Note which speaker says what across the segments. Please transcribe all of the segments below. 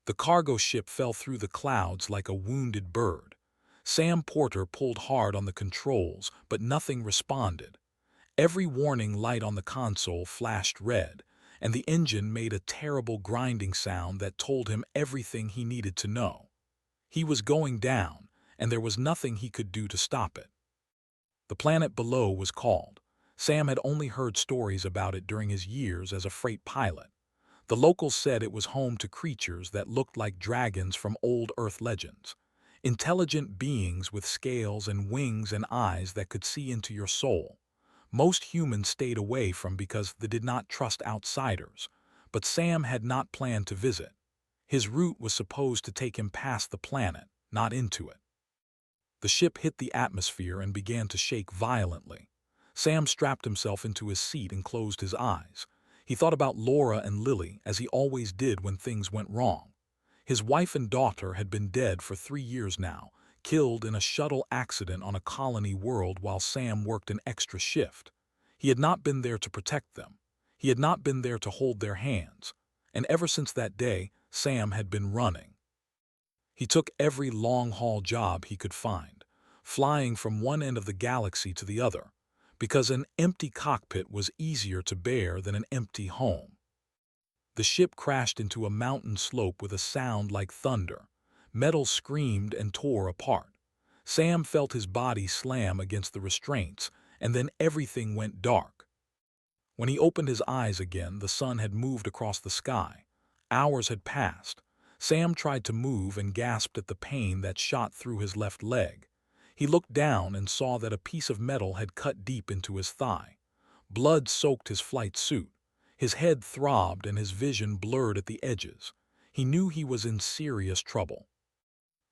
Speaker 1: The cargo ship fell through the clouds like a wounded bird. Sam Porter pulled hard on the controls, but nothing responded. Every warning light on the console flashed red, and the engine made a terrible grinding sound that told him everything he needed to know. He was going down, and there was nothing he could do to stop it. The planet below was called. Sam had only heard stories about it during his years as a freight pilot. The locals said it was home to creatures that looked like dragons from old Earth legends. Intelligent beings with scales and wings and eyes that could see into your soul. Most humans stayed away from because they did not trust outsiders, but Sam had not planned to visit. His route was supposed to take him past the planet, not into it. The ship hit the atmosphere and began to shake violently. Sam strapped himself into his seat and closed his eyes. He thought about Laura and Lily, as he always did when things went wrong. His wife and daughter had been dead for 3 years now, killed in a shuttle accident on a colony world while Sam worked an extra shift. He had not been there to protect them. He had not been there to hold their hands. And ever since that day, Sam had been running. He took every long-haul job he could find, flying from one end of the galaxy to the other, because an empty cockpit was easier to bear than an empty home. The ship crashed into a mountain slope with a sound like thunder. Metal screamed and tore apart. Sam felt his body slam against the restraints, and then everything went dark. When he opened his eyes again, the sun had moved across the sky. Hours had passed. Sam tried to move and gasped at the pain that shot through his left leg. He looked down and saw that a piece of metal had cut deep into his thigh. Blood soaked his flight suit. His head throbbed and his vision blurred at the edges. He knew he was in serious trouble.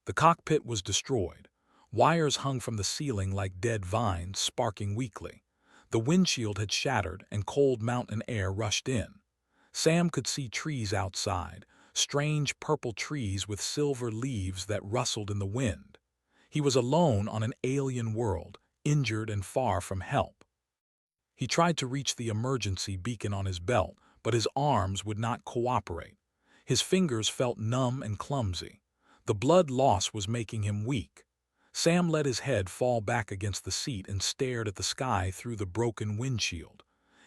Speaker 1: The cockpit was destroyed. Wires hung from the ceiling like dead vines, sparking weakly. The windshield had shattered and cold mountain air rushed in. Sam could see trees outside, strange purple trees with silver leaves that rustled in the wind. He was alone on an alien world, injured and far from help. He tried to reach the emergency beacon on his belt, but his arms would not cooperate. His fingers felt numb and clumsy. The blood loss was making him weak. Sam let his head fall back against the seat and stared at the sky through the broken windshield.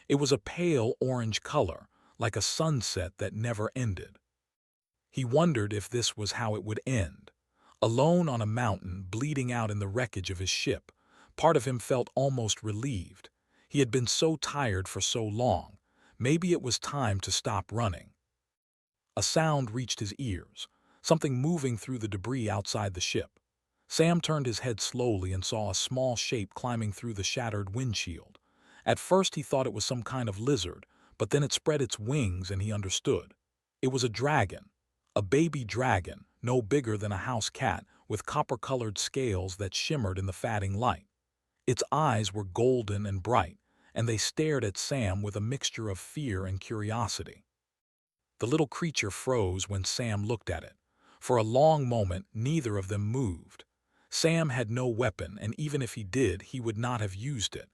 Speaker 1: It was a pale orange color, like a sunset that never ended. He wondered if this was how it would end. Alone on a mountain, bleeding out in the wreckage of his ship, part of him felt almost relieved. He had been so tired for so long. Maybe it was time to stop running. A sound reached his ears, something moving through the debris outside the ship. Sam turned his head slowly and saw a small shape climbing through the shattered windshield. At first he thought it was some kind of lizard, but then it spread its wings and he understood. It was a dragon. A baby dragon, no bigger than a house cat, with copper-colored scales that shimmered in the fading light. Its eyes were golden and bright, and they stared at Sam with a mixture of fear and curiosity. The little creature froze when Sam looked at it. For a long moment, neither of them moved. Sam had no weapon, and even if he did, he would not have used it.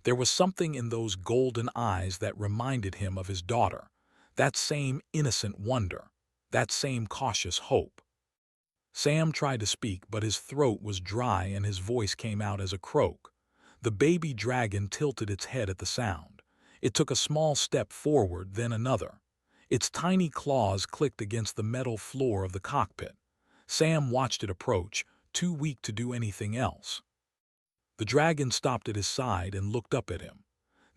Speaker 1: There was something in those golden eyes that reminded him of his daughter, that same innocent wonder, that same cautious hope. Sam tried to speak, but his throat was dry and his voice came out as a croak. The baby dragon tilted its head at the sound. It took a small step forward, then another. Its tiny claws clicked against the metal floor of the cockpit. Sam watched it approach, too weak to do anything else. The dragon stopped at his side and looked up at him.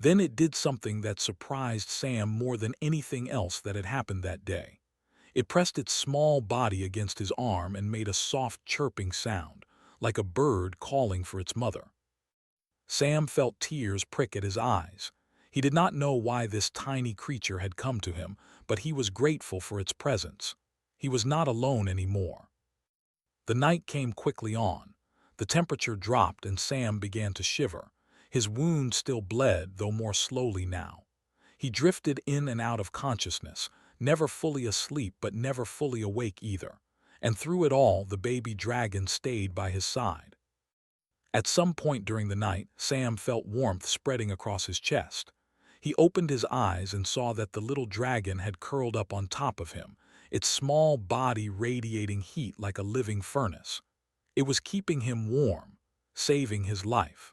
Speaker 1: Then it did something that surprised Sam more than anything else that had happened that day. It pressed its small body against his arm and made a soft chirping sound, like a bird calling for its mother. Sam felt tears prick at his eyes. He did not know why this tiny creature had come to him, but he was grateful for its presence. He was not alone anymore. The night came quickly on. The temperature dropped and Sam began to shiver. His wound still bled, though more slowly now. He drifted in and out of consciousness, never fully asleep but never fully awake either. And through it all, the baby dragon stayed by his side. At some point during the night, Sam felt warmth spreading across his chest. He opened his eyes and saw that the little dragon had curled up on top of him, its small body radiating heat like a living furnace. It was keeping him warm, saving his life.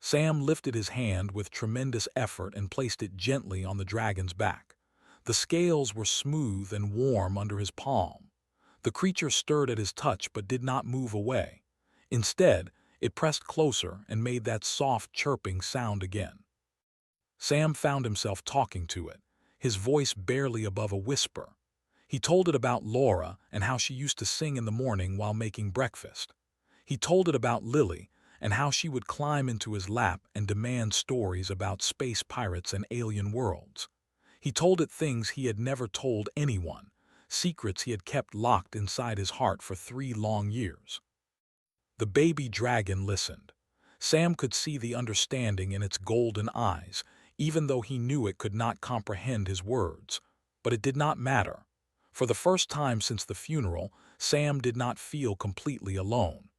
Speaker 1: Sam lifted his hand with tremendous effort and placed it gently on the dragon's back. The scales were smooth and warm under his palm. The creature stirred at his touch but did not move away. Instead, it pressed closer and made that soft chirping sound again. Sam found himself talking to it, his voice barely above a whisper. He told it about Laura and how she used to sing in the morning while making breakfast. He told it about Lily and how she would climb into his lap and demand stories about space pirates and alien worlds. He told it things he had never told anyone, secrets he had kept locked inside his heart for 3 long years. The baby dragon listened. Sam could see the understanding in its golden eyes, even though he knew it could not comprehend his words. But it did not matter. For the first time since the funeral, Sam did not feel completely alone.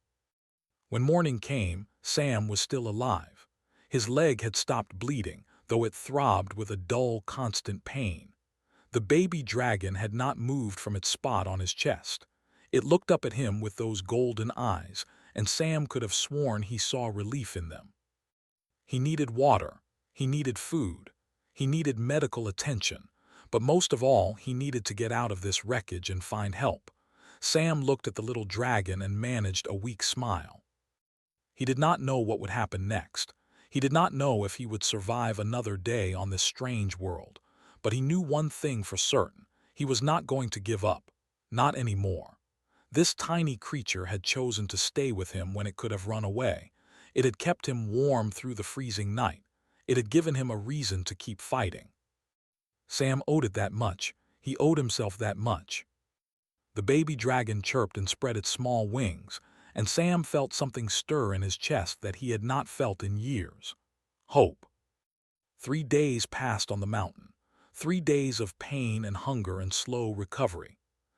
Speaker 1: When morning came, Sam was still alive. His leg had stopped bleeding, though it throbbed with a dull, constant pain. The baby dragon had not moved from its spot on his chest. It looked up at him with those golden eyes, and Sam could have sworn he saw relief in them. He needed water, he needed food, he needed medical attention, but most of all, he needed to get out of this wreckage and find help. Sam looked at the little dragon and managed a weak smile. He did not know what would happen next. He did not know if he would survive another day on this strange world. But he knew one thing for certain. He was not going to give up. Not anymore. This tiny creature had chosen to stay with him when it could have run away. It had kept him warm through the freezing night. It had given him a reason to keep fighting. Sam owed it that much. He owed himself that much. The baby dragon chirped and spread its small wings, and Sam felt something stir in his chest that he had not felt in years. Hope. 3 days passed on the mountain. 3 days of pain and hunger and slow recovery.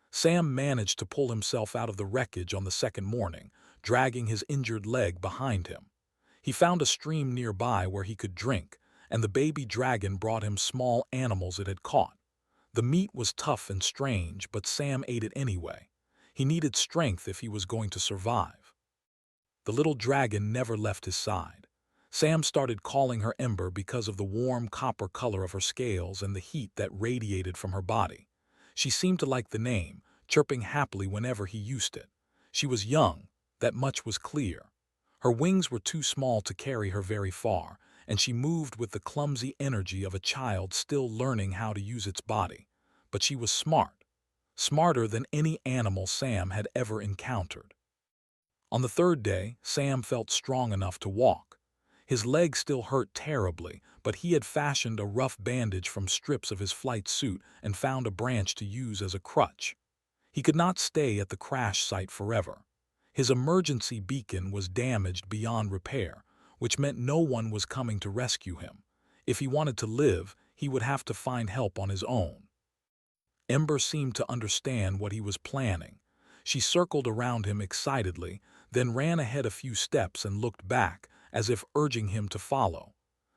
Speaker 1: Sam managed to pull himself out of the wreckage on the second morning, dragging his injured leg behind him. He found a stream nearby where he could drink, and the baby dragon brought him small animals it had caught. The meat was tough and strange, but Sam ate it anyway. He needed strength if he was going to survive. The little dragon never left his side. Sam started calling her Ember because of the warm copper color of her scales and the heat that radiated from her body. She seemed to like the name, chirping happily whenever he used it. She was young, that much was clear. Her wings were too small to carry her very far, and she moved with the clumsy energy of a child still learning how to use its body. But she was smart. Smarter than any animal Sam had ever encountered. On the 3rd day, Sam felt strong enough to walk. His leg still hurt terribly, but he had fashioned a rough bandage from strips of his flight suit and found a branch to use as a crutch. He could not stay at the crash site forever. His emergency beacon was damaged beyond repair, which meant no one was coming to rescue him. If he wanted to live, he would have to find help on his own. Ember seemed to understand what he was planning. She circled around him excitedly, then ran ahead a few steps and looked back, as if urging him to follow.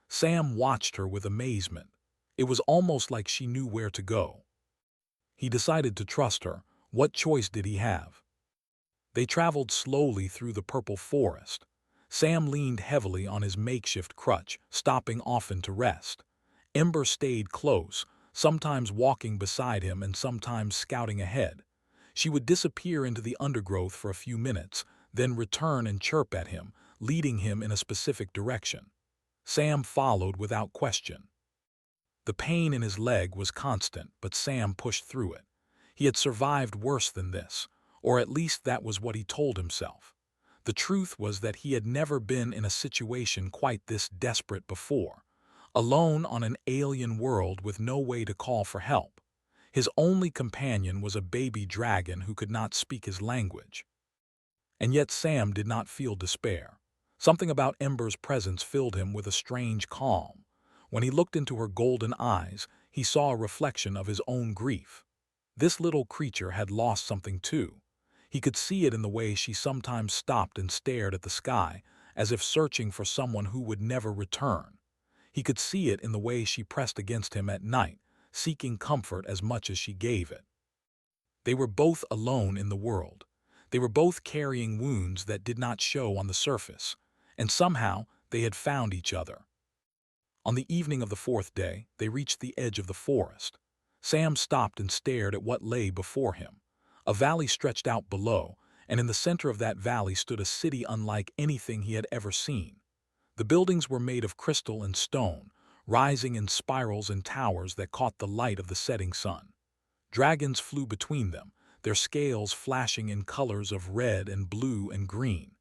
Speaker 1: Sam watched her with amazement. It was almost like she knew where to go. He decided to trust her. What choice did he have? They traveled slowly through the purple forest. Sam leaned heavily on his makeshift crutch, stopping often to rest. Ember stayed close, sometimes walking beside him and sometimes scouting ahead. She would disappear into the undergrowth for a few minutes, then return and chirp at him, leading him in a specific direction. Sam followed without question. The pain in his leg was constant, but Sam pushed through it. He had survived worse than this, or at least that was what he told himself. The truth was that he had never been in a situation quite this desperate before. Alone on an alien world with no way to call for help. His only companion was a baby dragon who could not speak his language. And yet Sam did not feel despair. Something about Ember's presence filled him with a strange calm. When he looked into her golden eyes, he saw a reflection of his own grief. This little creature had lost something too. He could see it in the way she sometimes stopped and stared at the sky, as if searching for someone who would never return. He could see it in the way she pressed against him at night, seeking comfort as much as she gave it. They were both alone in the world. They were both carrying wounds that did not show on the surface, and somehow they had found each other. On the evening of the fourth day, they reached the edge of the forest. Sam stopped and stared at what lay before him. A valley stretched out below, and in the center of that valley stood a city unlike anything he had ever seen. The buildings were made of crystal and stone, rising in spirals and towers that caught the light of the setting sun. Dragons flew between them, their scales flashing in colors of red and blue and green.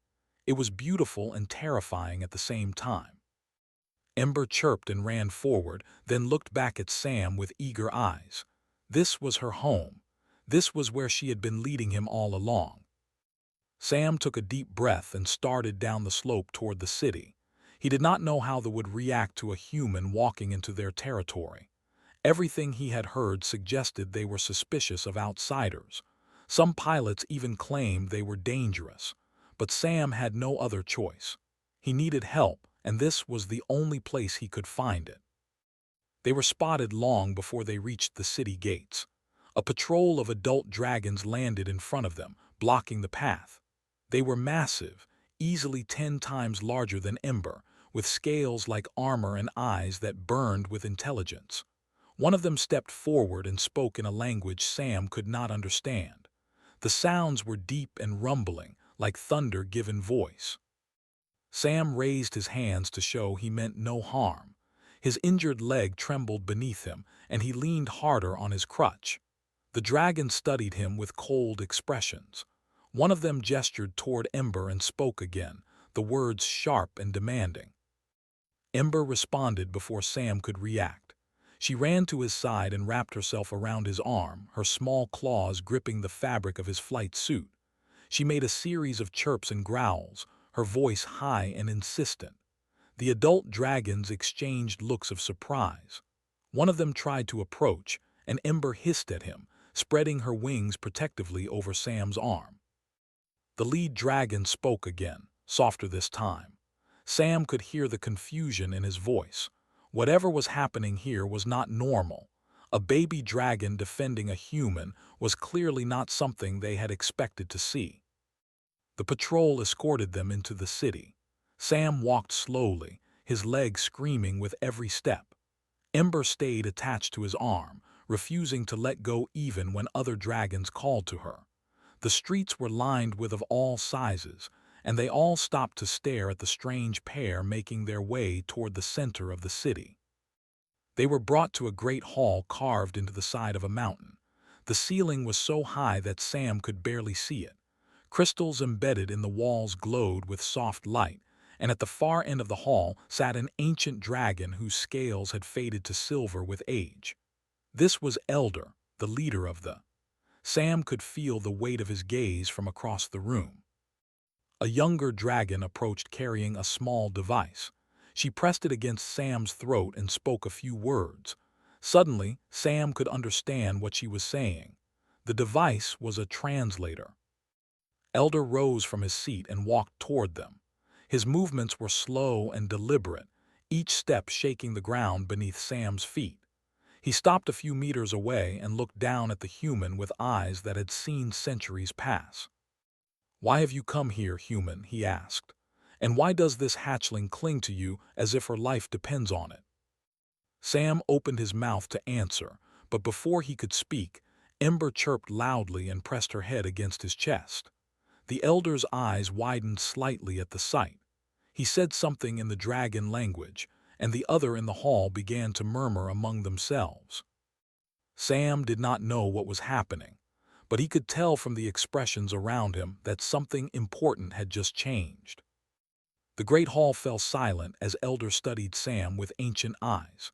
Speaker 1: It was beautiful and terrifying at the same time. Ember chirped and ran forward, then looked back at Sam with eager eyes. This was her home. This was where she had been leading him all along. Sam took a deep breath and started down the slope toward the city. He did not know how they would react to a human walking into their territory. Everything he had heard suggested they were suspicious of outsiders. Some pilots even claimed they were dangerous. But Sam had no other choice. He needed help, and this was the only place he could find it. They were spotted long before they reached the city gates. A patrol of adult dragons landed in front of them, blocking the path. They were massive, easily 10 times larger than Ember, with scales like armor and eyes that burned with intelligence. One of them stepped forward and spoke in a language Sam could not understand. The sounds were deep and rumbling, like thunder given voice. Sam raised his hands to show he meant no harm. His injured leg trembled beneath him, and he leaned harder on his crutch. The dragon studied him with cold expressions. One of them gestured toward Ember and spoke again, the words sharp and demanding. Ember responded before Sam could react. She ran to his side and wrapped herself around his arm, her small claws gripping the fabric of his flight suit. She made a series of chirps and growls, her voice high and insistent. The adult dragons exchanged looks of surprise. One of them tried to approach, and Ember hissed at him, spreading her wings protectively over Sam's arm. The lead dragon spoke again, softer this time. Sam could hear the confusion in his voice. Whatever was happening here was not normal. A baby dragon defending a human was clearly not something they had expected to see. The patrol escorted them into the city. Sam walked slowly, his legs screaming with every step. Ember stayed attached to his arm, refusing to let go even when other dragons called to her. The streets were lined with of all sizes, and they all stopped to stare at the strange pair making their way toward the center of the city. They were brought to a great hall carved into the side of a mountain. The ceiling was so high that Sam could barely see it. Crystals embedded in the walls glowed with soft light, and at the far end of the hall sat an ancient dragon whose scales had faded to silver with age. This was Elder, the leader of the. Sam could feel the weight of his gaze from across the room. A younger dragon approached carrying a small device. She pressed it against Sam's throat and spoke a few words. Suddenly, Sam could understand what she was saying. The device was a translator. Elder rose from his seat and walked toward them. His movements were slow and deliberate, each step shaking the ground beneath Sam's feet. He stopped a few meters away and looked down at the human with eyes that had seen centuries pass. "Why have you come here, human?" he asked. "And why does this hatchling cling to you as if her life depends on it?" Sam opened his mouth to answer, but before he could speak, Ember chirped loudly and pressed her head against his chest. The elder's eyes widened slightly at the sight. He said something in the dragon language, and the other in the hall began to murmur among themselves. Sam did not know what was happening, but he could tell from the expressions around him that something important had just changed. The great hall fell silent as Elder studied Sam with ancient eyes.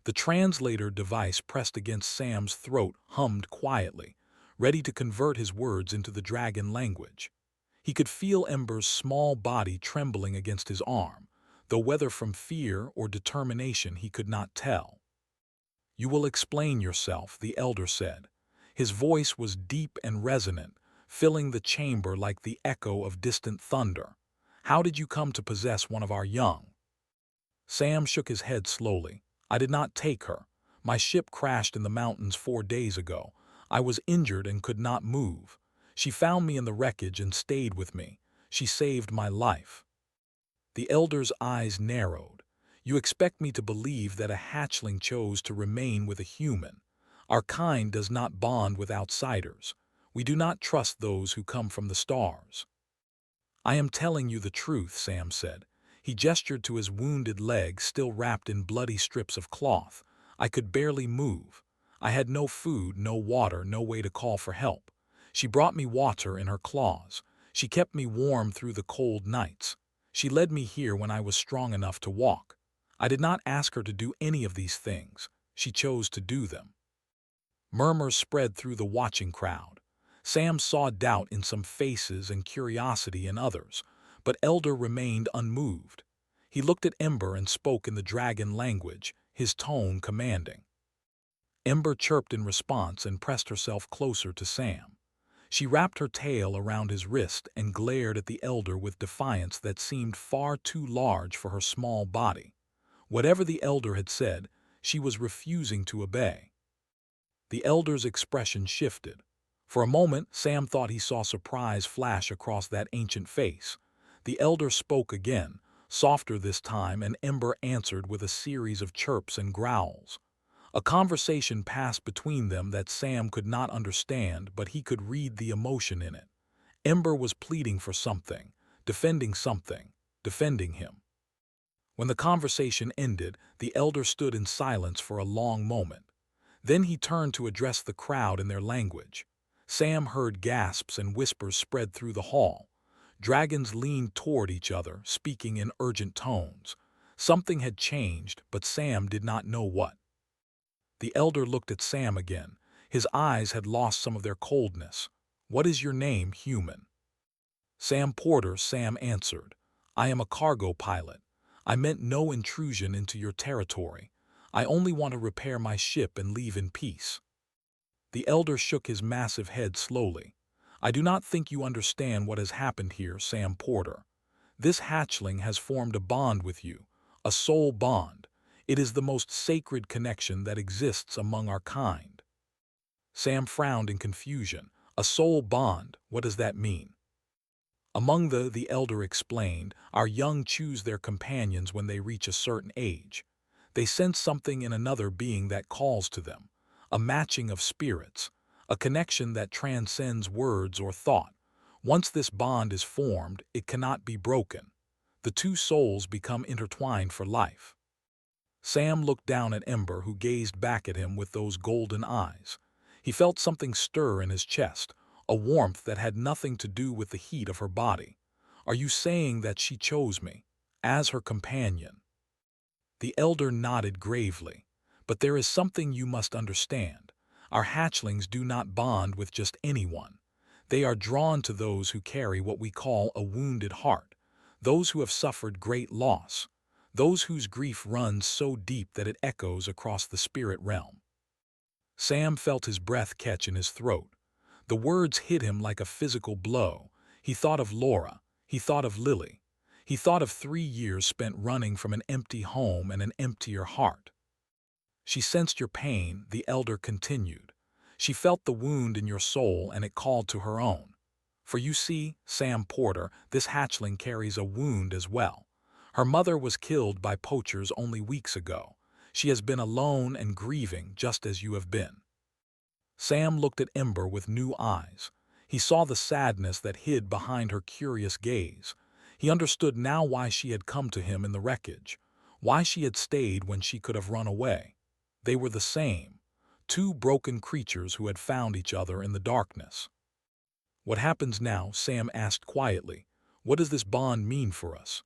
Speaker 1: The translator device pressed against Sam's throat hummed quietly, ready to convert his words into the dragon language. He could feel Ember's small body trembling against his arm, though whether from fear or determination he could not tell. "You will explain yourself," the elder said. His voice was deep and resonant, filling the chamber like the echo of distant thunder. "How did you come to possess one of our young?" Sam shook his head slowly. "I did not take her. My ship crashed in the mountains 4 days ago. I was injured and could not move. She found me in the wreckage and stayed with me. She saved my life." The elder's eyes narrowed. "You expect me to believe that a hatchling chose to remain with a human. Our kind does not bond with outsiders. We do not trust those who come from the stars." "I am telling you the truth," Sam said. He gestured to his wounded leg still wrapped in bloody strips of cloth. "I could barely move. I had no food, no water, no way to call for help. She brought me water in her claws. She kept me warm through the cold nights. She led me here when I was strong enough to walk. I did not ask her to do any of these things. She chose to do them." Murmurs spread through the watching crowd. Sam saw doubt in some faces and curiosity in others, but Elder remained unmoved. He looked at Ember and spoke in the dragon language, his tone commanding. Ember chirped in response and pressed herself closer to Sam. She wrapped her tail around his wrist and glared at the Elder with defiance that seemed far too large for her small body. Whatever the Elder had said, she was refusing to obey. The Elder's expression shifted. For a moment, Sam thought he saw surprise flash across that ancient face. The Elder spoke again, softer this time, and Ember answered with a series of chirps and growls. A conversation passed between them that Sam could not understand, but he could read the emotion in it. Ember was pleading for something, defending him. When the conversation ended, the Elder stood in silence for a long moment. Then he turned to address the crowd in their language. Sam heard gasps and whispers spread through the hall. Dragons leaned toward each other, speaking in urgent tones. Something had changed, but Sam did not know what. The Elder looked at Sam again. His eyes had lost some of their coldness. "What is your name, human?" "Sam Porter," Sam answered. "I am a cargo pilot. I meant no intrusion into your territory. I only want to repair my ship and leave in peace." The Elder shook his massive head slowly. "I do not think you understand what has happened here, Sam Porter. This hatchling has formed a bond with you, a soul bond. It is the most sacred connection that exists among our kind." Sam frowned in confusion. "A soul bond, what does that mean?" "Among the Elder explained, our young choose their companions when they reach a certain age. They sense something in another being that calls to them, a matching of spirits, a connection that transcends words or thought. Once this bond is formed, it cannot be broken. The two souls become intertwined for life." Sam looked down at Ember, who gazed back at him with those golden eyes. He felt something stir in his chest, a warmth that had nothing to do with the heat of her body. "Are you saying that she chose me, as her companion?" The Elder nodded gravely. "But there is something you must understand. Our hatchlings do not bond with just anyone. They are drawn to those who carry what we call a wounded heart, those who have suffered great loss, those whose grief runs so deep that it echoes across the spirit realm." Sam felt his breath catch in his throat. The words hit him like a physical blow. He thought of Laura. He thought of Lily. He thought of 3 years spent running from an empty home and an emptier heart. "She sensed your pain," the Elder continued. "She felt the wound in your soul and it called to her own. For you see, Sam Porter, this hatchling carries a wound as well. Her mother was killed by poachers only weeks ago. She has been alone and grieving just as you have been." Sam looked at Ember with new eyes. He saw the sadness that hid behind her curious gaze. He understood now why she had come to him in the wreckage, why she had stayed when she could have run away. They were the same, two broken creatures who had found each other in the darkness. "What happens now?" Sam asked quietly. "What does this bond mean for us?"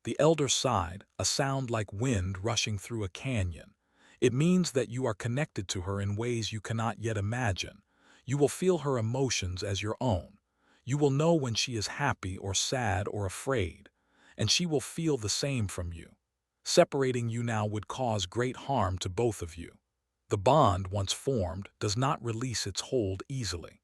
Speaker 1: The Elder sighed, a sound like wind rushing through a canyon. "It means that you are connected to her in ways you cannot yet imagine. You will feel her emotions as your own. You will know when she is happy or sad or afraid, and she will feel the same from you. Separating you now would cause great harm to both of you. The bond, once formed, does not release its hold easily."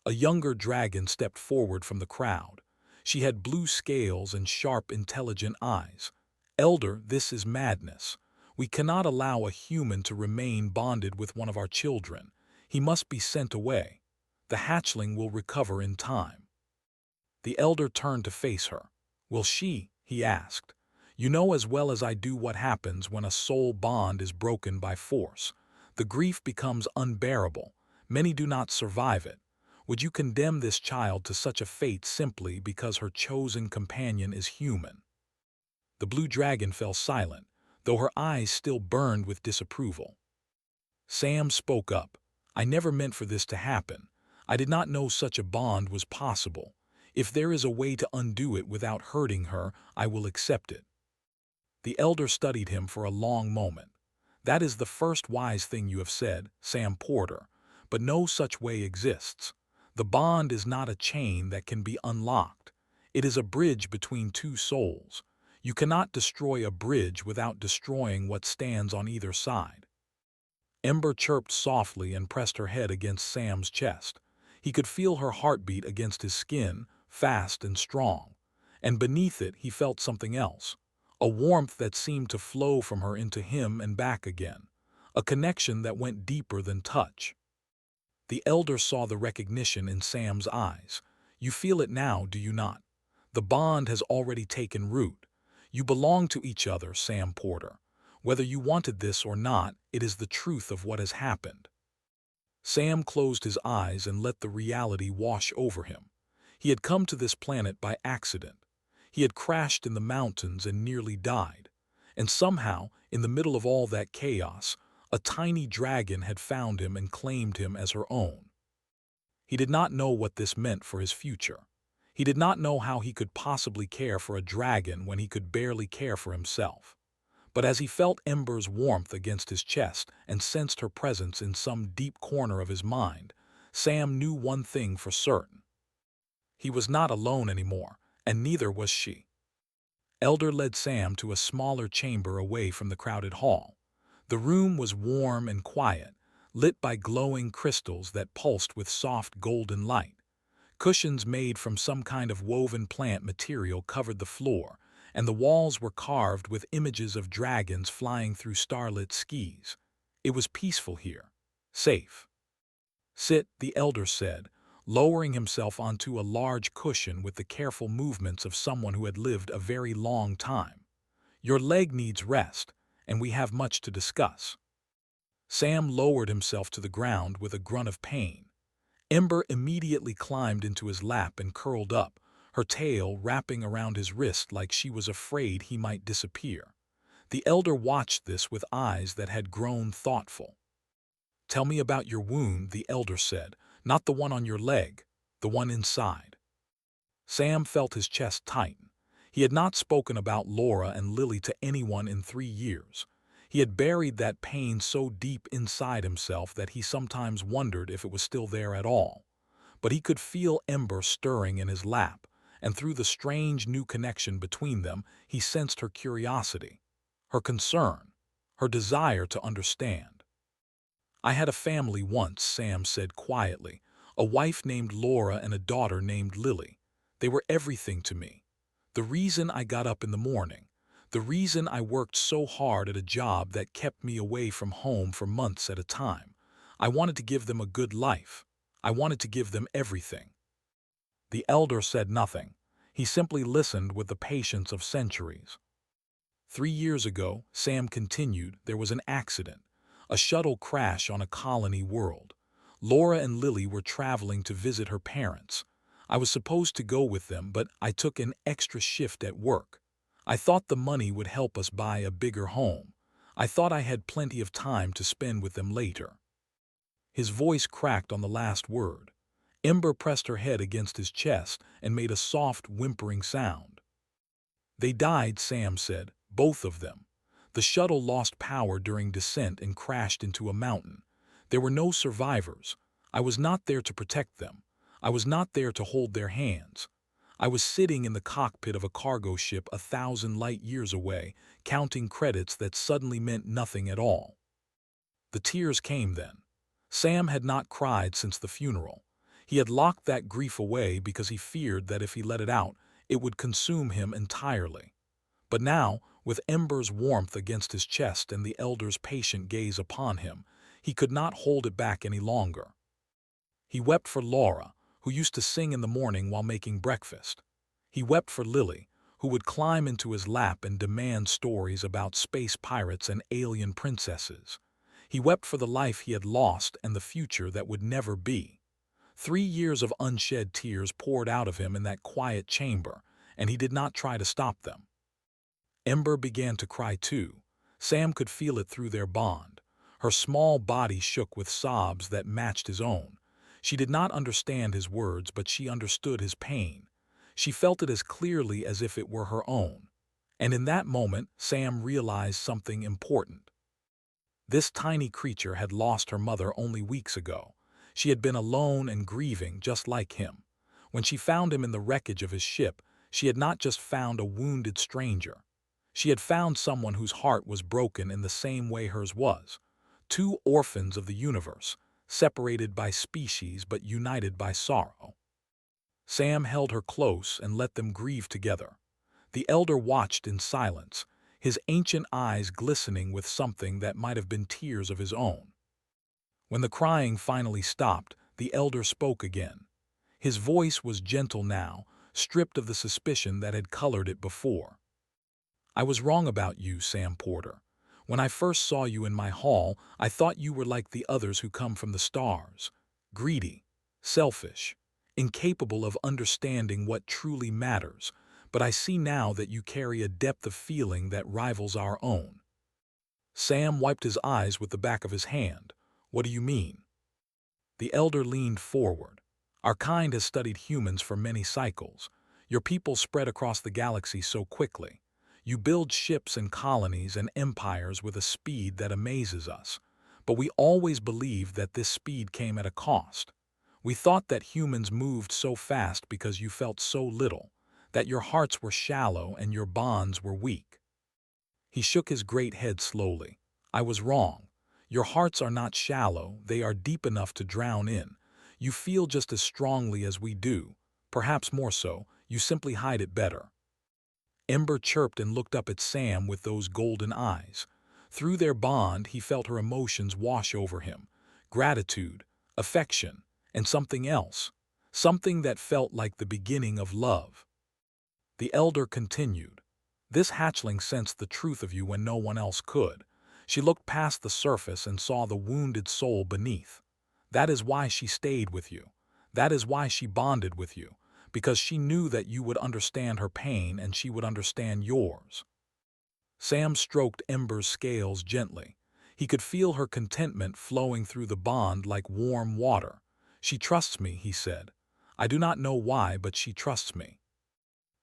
Speaker 1: A younger dragon stepped forward from the crowd. She had blue scales and sharp, intelligent eyes. "Elder, this is madness. We cannot allow a human to remain bonded with one of our children. He must be sent away. The hatchling will recover in time. The elder turned to face her. Will she? He asked. You know as well as I do what happens when a soul bond is broken by force. The grief becomes unbearable. Many do not survive it. Would you condemn this child to such a fate simply because her chosen companion is human? The blue dragon fell silent, though her eyes still burned with disapproval. Sam spoke up. I never meant for this to happen. I did not know such a bond was possible. If there is a way to undo it without hurting her, I will accept it. The elder studied him for a long moment. That is the first wise thing you have said, Sam Porter, but no such way exists. The bond is not a chain that can be unlocked. It is a bridge between two souls. You cannot destroy a bridge without destroying what stands on either side. Ember chirped softly and pressed her head against Sam's chest. He could feel her heartbeat against his skin, fast and strong. And beneath it he felt something else, a warmth that seemed to flow from her into him and back again, a connection that went deeper than touch. The elder saw the recognition in Sam's eyes. You feel it now, do you not? The bond has already taken root. You belong to each other, Sam Porter. Whether you wanted this or not, it is the truth of what has happened. Sam closed his eyes and let the reality wash over him. He had come to this planet by accident. He had crashed in the mountains and nearly died. And somehow, in the middle of all that chaos, a tiny dragon had found him and claimed him as her own. He did not know what this meant for his future. He did not know how he could possibly care for a dragon when he could barely care for himself. But as he felt Ember's warmth against his chest and sensed her presence in some deep corner of his mind, Sam knew one thing for certain. He was not alone anymore, and neither was she. Elder led Sam to a smaller chamber away from the crowded hall. The room was warm and quiet, lit by glowing crystals that pulsed with soft golden light. Cushions made from some kind of woven plant material covered the floor, and the walls were carved with images of dragons flying through starlit skies. It was peaceful here, safe. Sit, the elder said, lowering himself onto a large cushion with the careful movements of someone who had lived a very long time. Your leg needs rest, and we have much to discuss. Sam lowered himself to the ground with a grunt of pain. Ember immediately climbed into his lap and curled up, her tail wrapping around his wrist like she was afraid he might disappear. The elder watched this with eyes that had grown thoughtful. Tell me about your wound, the elder said, not the one on your leg, the one inside. Sam felt his chest tighten. He had not spoken about Laura and Lily to anyone in 3 years. He had buried that pain so deep inside himself that he sometimes wondered if it was still there at all. But he could feel Ember stirring in his lap, and through the strange new connection between them, he sensed her curiosity, her concern, her desire to understand. I had a family once, Sam said quietly, a wife named Laura and a daughter named Lily. They were everything to me. The reason I got up in the morning, the reason I worked so hard at a job that kept me away from home for months at a time. I wanted to give them a good life. I wanted to give them everything. The elder said nothing. He simply listened with the patience of centuries. 3 years ago, Sam continued, there was an accident, a shuttle crash on a colony world. Laura and Lily were traveling to visit her parents. I was supposed to go with them, but I took an extra shift at work. I thought the money would help us buy a bigger home. I thought I had plenty of time to spend with them later. His voice cracked on the last word. Ember pressed her head against his chest and made a soft, whimpering sound. They died, Sam said, both of them. The shuttle lost power during descent and crashed into a mountain. There were no survivors. I was not there to protect them. I was not there to hold their hands. I was sitting in the cockpit of a cargo ship 1,000 light years away, counting credits that suddenly meant nothing at all. The tears came then. Sam had not cried since the funeral. He had locked that grief away because he feared that if he let it out, it would consume him entirely. But now, with Ember's warmth against his chest and the elder's patient gaze upon him, He could not hold it back any longer. He wept for Laura, who used to sing in the morning while making breakfast. He wept for Lily, who would climb into his lap and demand stories about space pirates and alien princesses. He wept for the life he had lost and the future that would never be. 3 years of unshed tears poured out of him in that quiet chamber, and he did not try to stop them. Ember began to cry too. Sam could feel it through their bond. Her small body shook with sobs that matched his own. She did not understand his words, but she understood his pain. She felt it as clearly as if it were her own. And in that moment, Sam realized something important. This tiny creature had lost her mother only weeks ago. She had been alone and grieving just like him. When she found him in the wreckage of his ship, she had not just found a wounded stranger. She had found someone whose heart was broken in the same way hers was. Two orphans of the universe, separated by species but united by sorrow. Sam held her close and let them grieve together. The elder watched in silence, his ancient eyes glistening with something that might have been tears of his own. When the crying finally stopped, the elder spoke again. His voice was gentle now, stripped of the suspicion that had colored it before. "I was wrong about you, Sam Porter. When I first saw you in my hall, I thought you were like the others who come from the stars. Greedy, selfish, incapable of understanding what truly matters. But I see now that you carry a depth of feeling that rivals our own." Sam wiped his eyes with the back of his hand. "What do you mean?" The elder leaned forward. "Our kind has studied humans for many cycles. Your people spread across the galaxy so quickly. You build ships and colonies and empires with a speed that amazes us. But we always believed that this speed came at a cost. We thought that humans moved so fast because you felt so little, that your hearts were shallow and your bonds were weak." He shook his great head slowly. "I was wrong. Your hearts are not shallow, they are deep enough to drown in. You feel just as strongly as we do. Perhaps more so, you simply hide it better." Ember chirped and looked up at Sam with those golden eyes. Through their bond, he felt her emotions wash over him. Gratitude, affection, and something else. Something that felt like the beginning of love. The elder continued. "This hatchling sensed the truth of you when no one else could. She looked past the surface and saw the wounded soul beneath. That is why she stayed with you. That is why she bonded with you. Because she knew that you would understand her pain and she would understand yours." Sam stroked Ember's scales gently. He could feel her contentment flowing through the bond like warm water. "She trusts me," he said. "I do not know why, but she trusts me."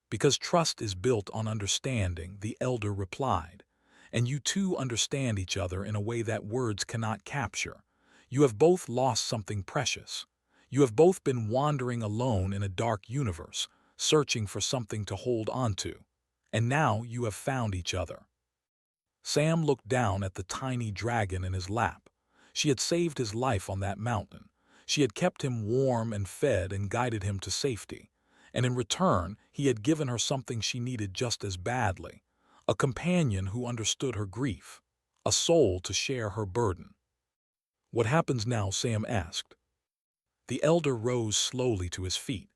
Speaker 1: "Because trust is built on understanding," the elder replied. "And you two understand each other in a way that words cannot capture. You have both lost something precious. You have both been wandering alone in a dark universe, searching for something to hold onto. And now you have found each other." Sam looked down at the tiny dragon in his lap. She had saved his life on that mountain. She had kept him warm and fed and guided him to safety. And in return, he had given her something she needed just as badly. A companion who understood her grief. A soul to share her burden. "What happens now?" Sam asked. The elder rose slowly to his feet.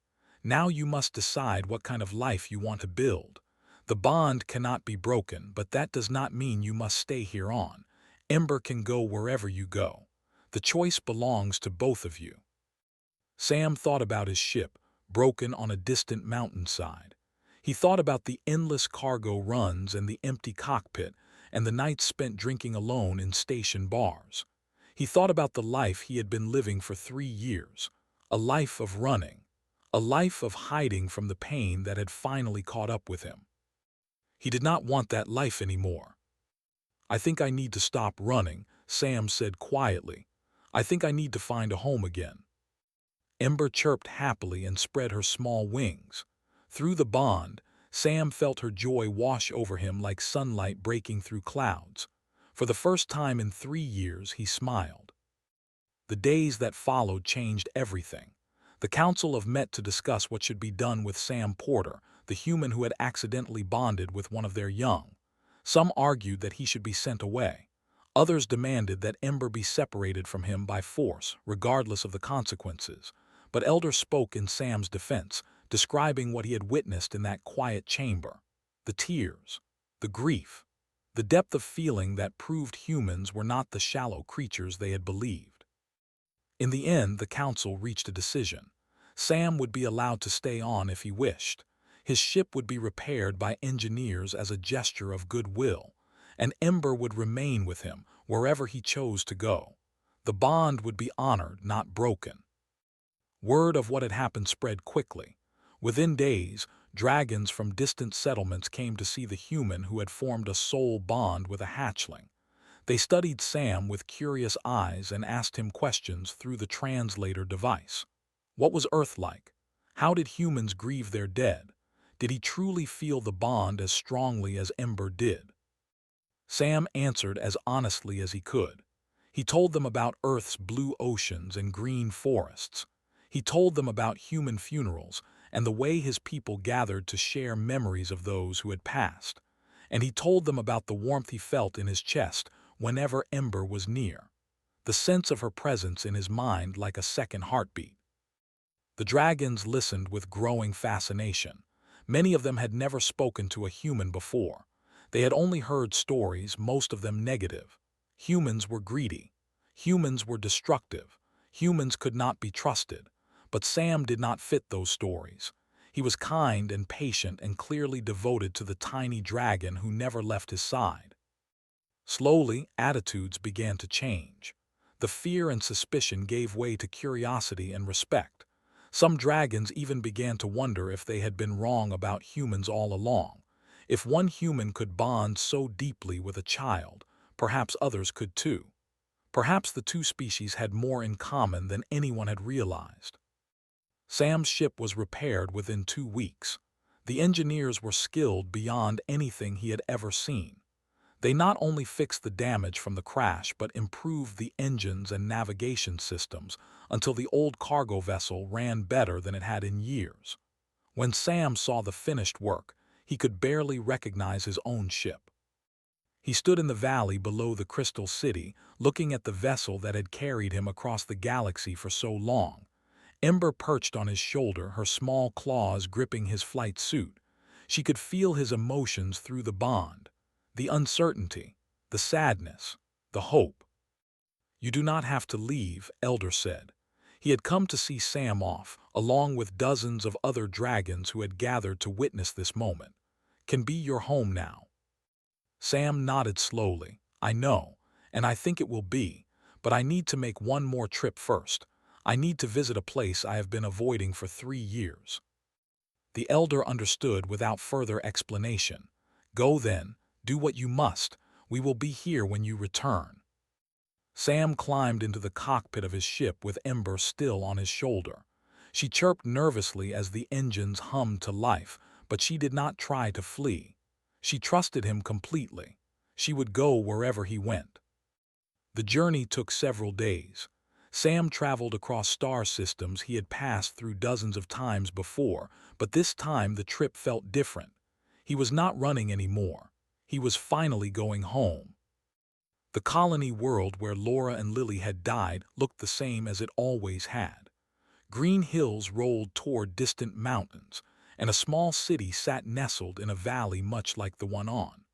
Speaker 1: "Now you must decide what kind of life you want to build. The bond cannot be broken, but that does not mean you must stay here on. Ember can go wherever you go. The choice belongs to both of you." Sam thought about his ship, broken on a distant mountainside. He thought about the endless cargo runs and the empty cockpit, and the nights spent drinking alone in station bars. He thought about the life he had been living for 3 years, a life of running, a life of hiding from the pain that had finally caught up with him. He did not want that life anymore. "I think I need to stop running," Sam said quietly. "I think I need to find a home again." Ember chirped happily and spread her small wings. Through the bond, Sam felt her joy wash over him like sunlight breaking through clouds. For the first time in 3 years, he smiled. The days that followed changed everything. The council of met to discuss what should be done with Sam Porter, the human who had accidentally bonded with one of their young. Some argued that he should be sent away. Others demanded that Ember be separated from him by force, regardless of the consequences. But Elder spoke in Sam's defense, describing what he had witnessed in that quiet chamber. The tears, the grief, the depth of feeling that proved humans were not the shallow creatures they had believed. In the end, the council reached a decision. Sam would be allowed to stay on if he wished. His ship would be repaired by engineers as a gesture of goodwill, and Ember would remain with him wherever he chose to go. The bond would be honored, not broken. Word of what had happened spread quickly. Within days, dragons from distant settlements came to see the human who had formed a soul bond with a hatchling. They studied Sam with curious eyes and asked him questions through the translator device. What was Earth like? How did humans grieve their dead? Did he truly feel the bond as strongly as Ember did? Sam answered as honestly as he could. He told them about Earth's blue oceans and green forests. He told them about human funerals and the way his people gathered to share memories of those who had passed. And he told them about the warmth he felt in his chest whenever Ember was near, the sense of her presence in his mind like a second heartbeat. The dragons listened with growing fascination. Many of them had never spoken to a human before. They had only heard stories, most of them negative. Humans were greedy. Humans were destructive. Humans could not be trusted. But Sam did not fit those stories. He was kind and patient and clearly devoted to the tiny dragon who never left his side. Slowly, attitudes began to change. The fear and suspicion gave way to curiosity and respect. Some dragons even began to wonder if they had been wrong about humans all along. If one human could bond so deeply with a child, perhaps others could too. Perhaps the two species had more in common than anyone had realized. Sam's ship was repaired within 2 weeks. The engineers were skilled beyond anything he had ever seen. They not only fixed the damage from the crash but improved the engines and navigation systems until the old cargo vessel ran better than it had in years. When Sam saw the finished work, he could barely recognize his own ship. He stood in the valley below the Crystal City, looking at the vessel that had carried him across the galaxy for so long. Ember perched on his shoulder, her small claws gripping his flight suit. She could feel his emotions through the bond, the uncertainty, the sadness, the hope. "You do not have to leave," Elder said. He had come to see Sam off, along with dozens of other dragons who had gathered to witness this moment. "Can be your home now." Sam nodded slowly. "I know, and I think it will be, but I need to make one more trip first. I need to visit a place I have been avoiding for 3 years." The elder understood without further explanation. "Go then, do what you must. We will be here when you return." Sam climbed into the cockpit of his ship with Ember still on his shoulder. She chirped nervously as the engines hummed to life, but she did not try to flee. She trusted him completely. She would go wherever he went. The journey took several days. Sam traveled across star systems he had passed through dozens of times before, but this time the trip felt different. He was not running anymore. He was finally going home. The colony world where Laura and Lily had died looked the same as it always had. Green hills rolled toward distant mountains, and a small city sat nestled in a valley much like the one on.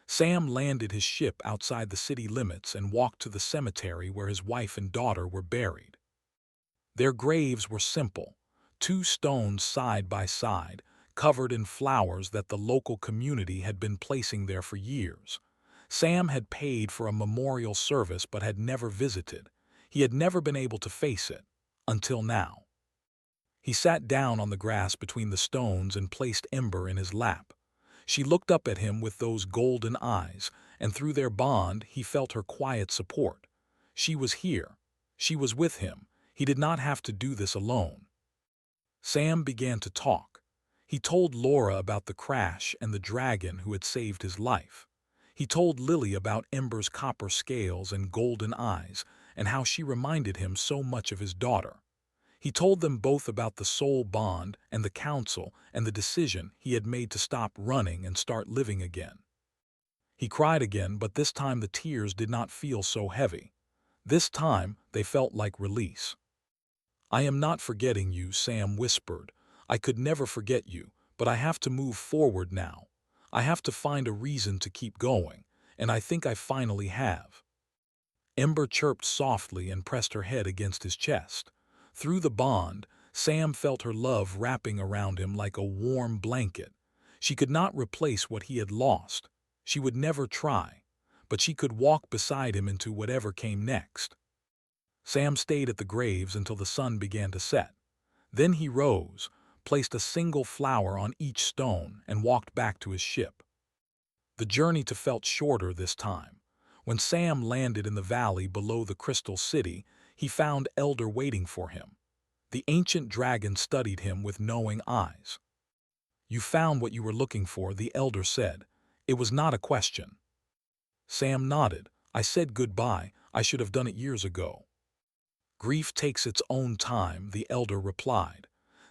Speaker 1: Sam landed his ship outside the city limits and walked to the cemetery where his wife and daughter were buried. Their graves were simple, 2 stones side by side, covered in flowers that the local community had been placing there for years. Sam had paid for a memorial service but had never visited. He had never been able to face it, until now. He sat down on the grass between the stones and placed Ember in his lap. She looked up at him with those golden eyes, and through their bond he felt her quiet support. She was here. She was with him. He did not have to do this alone. Sam began to talk. He told Laura about the crash and the dragon who had saved his life. He told Lily about Ember's copper scales and golden eyes, and how she reminded him so much of his daughter. He told them both about the soul bond and the council and the decision he had made to stop running and start living again. He cried again, but this time the tears did not feel so heavy. This time they felt like release. "I am not forgetting you," Sam whispered. "I could never forget you, but I have to move forward now. I have to find a reason to keep going, and I think I finally have." Ember chirped softly and pressed her head against his chest. Through the bond, Sam felt her love wrapping around him like a warm blanket. She could not replace what he had lost. She would never try, but she could walk beside him into whatever came next. Sam stayed at the graves until the sun began to set. Then he rose, placed a single flower on each stone, and walked back to his ship. The journey felt shorter this time. When Sam landed in the valley below the Crystal City, he found Elder waiting for him. The ancient dragon studied him with knowing eyes. "You found what you were looking for," the Elder said. "It was not a question." Sam nodded. "I said goodbye. I should have done it years ago." "Grief takes its own time," the Elder replied.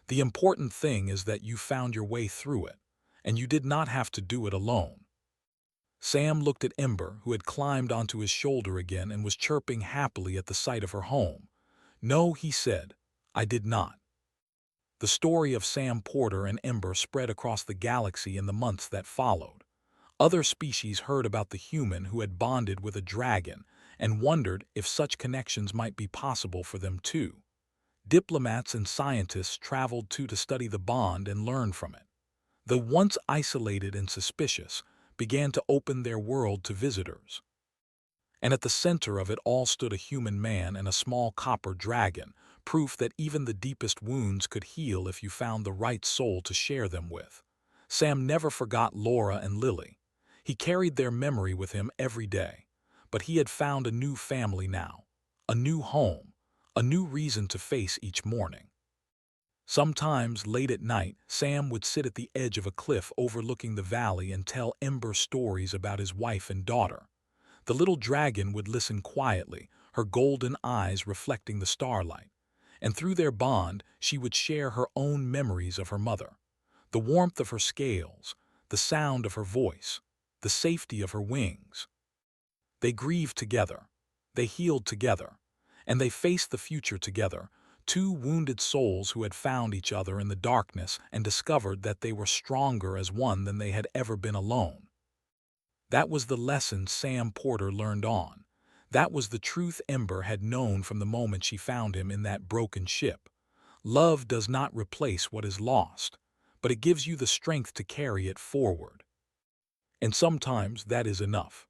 Speaker 1: "The important thing is that you found your way through it, and you did not have to do it alone." Sam looked at Ember, who had climbed onto his shoulder again and was chirping happily at the sight of her home. "No," he said, "I did not." The story of Sam Porter and Ember spread across the galaxy in the months that followed. Other species heard about the human who had bonded with a dragon and wondered if such connections might be possible for them too. Diplomats and scientists traveled to study the bond and learn from it. The once isolated and suspicious began to open their world to visitors. And at the center of it all stood a human man and a small copper dragon, proof that even the deepest wounds could heal if you found the right soul to share them with. Sam never forgot Laura and Lily. He carried their memory with him every day. But he had found a new family now, a new home, a new reason to face each morning. Sometimes, late at night, Sam would sit at the edge of a cliff overlooking the valley and tell Ember stories about his wife and daughter. The little dragon would listen quietly, her golden eyes reflecting the starlight. And through their bond, she would share her own memories of her mother. The warmth of her scales, the sound of her voice, the safety of her wings. They grieved together, they healed together, and they faced the future together, two wounded souls who had found each other in the darkness and discovered that they were stronger as one than they had ever been alone. That was the lesson Sam Porter learned on. That was the truth Ember had known from the moment she found him in that broken ship. Love does not replace what is lost, but it gives you the strength to carry it forward. And sometimes that is enough.